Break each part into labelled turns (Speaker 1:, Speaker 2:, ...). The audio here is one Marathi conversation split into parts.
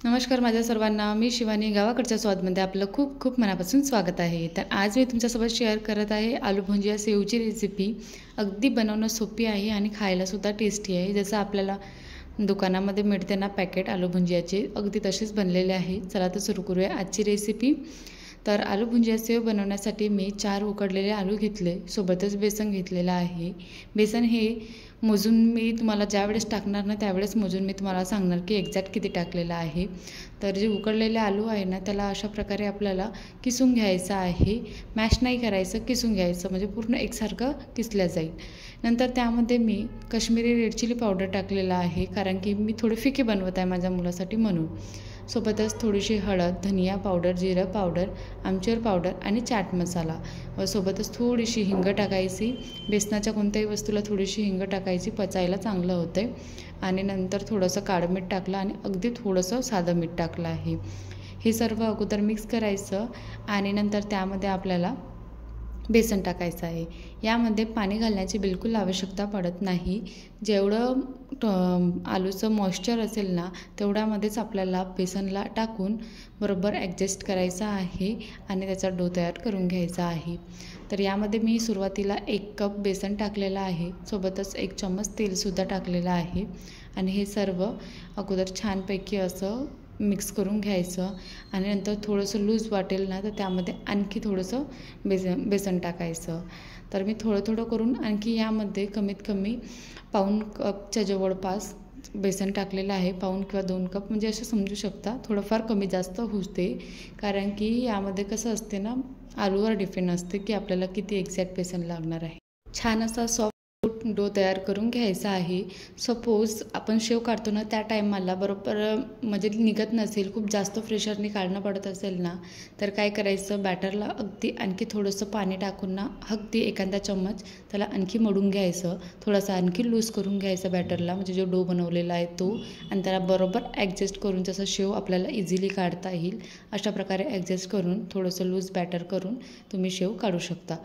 Speaker 1: नमस्कार माझ्या सर्वांना, मी शिवानी. गावाकडच्या स्वादमध्ये आपलं खूप खूप मनापासून स्वागत आहे. तर आज मी तुमच्यासोबत शेअर करत आहे आलू भुंजिया सेवची रेसिपी. अगदी बनवणं सोपी आहे आणि खायलासुद्धा टेस्टी आहे. जसं आपल्याला दुकानामध्ये मिळते ना पॅकेट आलू भुंजियाचे, अगदी तसेच बनलेले आहे. चला तर सुरू करूया आजची रेसिपी. तर आलू भुंजिया सेव बनवण्यासाठी मी 4 उकडलेले आलू घेतले, सोबतच बेसन घेतलेलं आहे. बेसन हे मोजून मी तुम्हाला ज्यावेळेस टाकणार ना त्यावेळेस मोजून मी तुम्हाला सांगणार की एक्झॅक्ट किती टाकलेलं आहे. तर जे उकडलेले आलू आहे ना त्याला अशा प्रकारे आपल्याला किसून घ्यायचं आहे. मॅश नाही करायचं, किसून घ्यायचं म्हणजे पूर्ण एकसारखं किसल्या जाईल. नंतर त्यामध्ये मी काश्मीरी रेड चिली पावडर टाकलेला आहे, कारण की मी थोडे फिके बनवत आहे माझ्या मुलासाठी म्हणून. सोबतच थोडीशी हळद, धनिया पावडर, जिरं पावडर, आमचूर पावडर आणि चाट मसाला व सोबतच थोडीशी हिंग टाकायची. बेसनाच्या कोणत्याही वस्तूला थोडीशी हिंग टाकायची, पचायला चांगलं होतं आहे. आणि नंतर थोडंसं काळं मीठ टाकलं आणि अगदी थोडंसं साधं मीठ टाकलं आहे. हे सर्व अगोदर मिक्स करायचं आणि नंतर त्यामध्ये आपल्याला बेसन टाकायचं आहे. यामध्ये पाणी घालण्याची बिलकुल आवश्यकता पडत नाही. जेवढं आलूचं मॉइश्चर असेल ना तेवढ्यामध्येच आपल्याला बेसनला टाकून बरोबर ॲडजस्ट करायचं आहे आणि त्याचा डो तयार करून घ्यायचा आहे. तर यामध्ये मी सुरुवातीला 1 कप बेसन टाकलेलं आहे, सोबतच 1 चम्मच तेलसुद्धा टाकलेलं आहे आणि हे सर्व अगोदर छानपैकी असं मिक्स करून घ्यायचं. आणि नंतर थोडंसं लूज वाटेल ना तर त्यामध्ये आणखी थोडंसं बेसन टाकायचं. तर मी थोडं थोडं करून आणखी यामध्ये कमीत कमी पाऊण कपच्या जवळपास बेसन टाकलेलं आहे. पाऊण किंवा 2 कप म्हणजे असं समजू शकता. थोडंफार कमी जास्त होते, कारण की यामध्ये कसं असते ना, आलूवर डिपेंड असते की आपल्याला किती एक्झॅक्ट बेसन लागणार आहे. छान असा सॉफ्ट डो तयार करून घ्यायचा आहे. सपोज आपण शेव काढतो ना त्या टायमाला बरोबर म्हणजे निघत नसेल, खूप जास्त प्रेशरने काढणं पडत असेल ना तर काय करायचं, बॅटरला अगदी आणखी थोडंसं पाणी टाकून ना अगदी एखादा चम्मच त्याला आणखी मळून घ्यायचं. थोडासा आणखी लूज करून घ्यायचं बॅटरला, म्हणजे जो डो बनवलेला आहे तो, आणि त्याला बरोबर ॲडजस्ट करून जसं शेव आपल्याला इझिली काढता येईल अशा प्रकारे ॲडजस्ट करून थोडंसं लूज बॅटर करून तुम्ही शेव काढू शकता.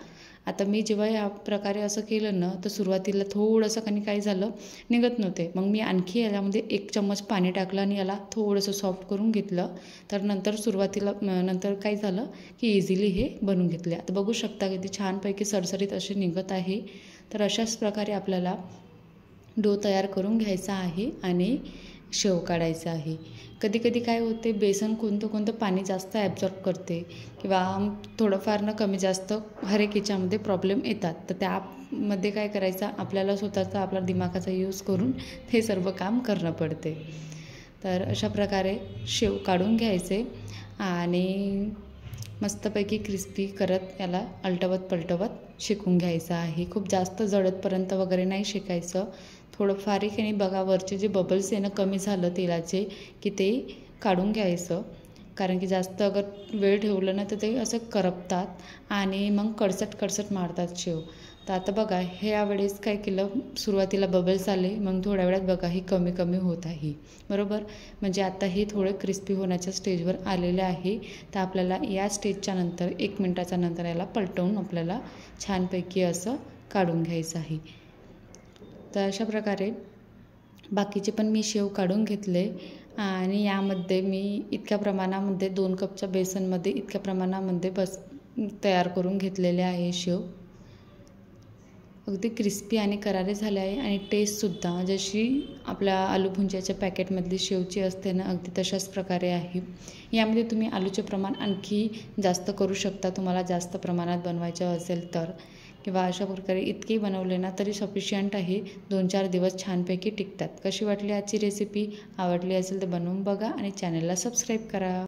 Speaker 1: आता मी जेव्हा या प्रकारे असं केलं ना तर सुरुवातीला थोडंसं काय झालं, निघत नव्हते. मग मी आणखी याच्यामध्ये 1 चम्मच पाणी टाकलं आणि याला थोडंसं सॉफ्ट करून घेतलं. तर नंतर सुरुवातीला नंतर काय झालं की इझिली हे बनवून घेतले. आता बघू शकता किती छानपैकी सरसरीत असे निघत आहे. तर अशाच प्रकारे आपल्याला डो तयार करून घ्यायचा आहे आणि शेव काढायचं आहे. कधी कधी काय होते, बेसन कोणतं पाणी जास्त ॲब्झॉर्ब करते किंवा थोडंफार ना कमी जास्त हर एक याच्यामध्ये प्रॉब्लेम येतात. तर त्यामध्ये काय करायचं, आपल्याला स्वतःचा आपला दिमागाचा यूज करून हे सर्व काम करणं पडते. तर अशा प्रकारे शेव काढून घ्यायचे आणि मस्तपैकी क्रिस्पी करत याला अलटवत पलटवत शेकून घ्यायचं आहे. खूप जास्त जळतपर्यंत वगैरे नाही शेकायचं. थोडं बारीक आणि बघा वरचे जे बबल्स आहे ना कमी झालं तेलाचे की ते काढून घ्यायचं, कारण की जास्त अगर वेळ ठेवलं ना तर ते असं करपतात आणि मग कडसट मारतात शेव. तर आता बघा हे यावेळेस काय केलं, सुरुवातीला बबल्स आले, मग थोड्या वेळात बघा हे कमी होत आहे बरोबर. म्हणजे आता हे थोडं क्रिस्पी होण्याच्या स्टेजवर आलेलं आहे. तर आपल्याला या स्टेजच्या नंतर 1 मिनटाच्या नंतर याला पलटवून आपल्याला छानपैकी असं काढून घ्यायचं आहे. तर अशा प्रकारे बाकीचे पण मी शेव काढून घेतले आणि यामध्ये मी इतक्या प्रमाणामध्ये 2 कपच्या बेसनमध्ये इतक्या प्रमाणामध्ये तयार करून घेतलेले आहे शेव. अगदी क्रिस्पी आणि करारे झाले आहे आणि टेस्टसुद्धा जशी आपल्या आलू भुंजियाच्या पॅकेटमधली शेवची असते ना अगदी तशाच प्रकारे आहे. यामध्ये तुम्ही आलूचे प्रमाण आणखी जास्त करू शकता, तुम्हाला जास्त प्रमाणात बनवायचं असेल तर, किंवा अशा प्रकारे इतके बनवले ना तरी सफिशियंट आहे. 2-4 दिवस छानपैकी टिकतात. कशी वाटली आजची रेसिपी? आवडली असेल तर बनवून बघा आणि चॅनलला सबस्क्राईब करा.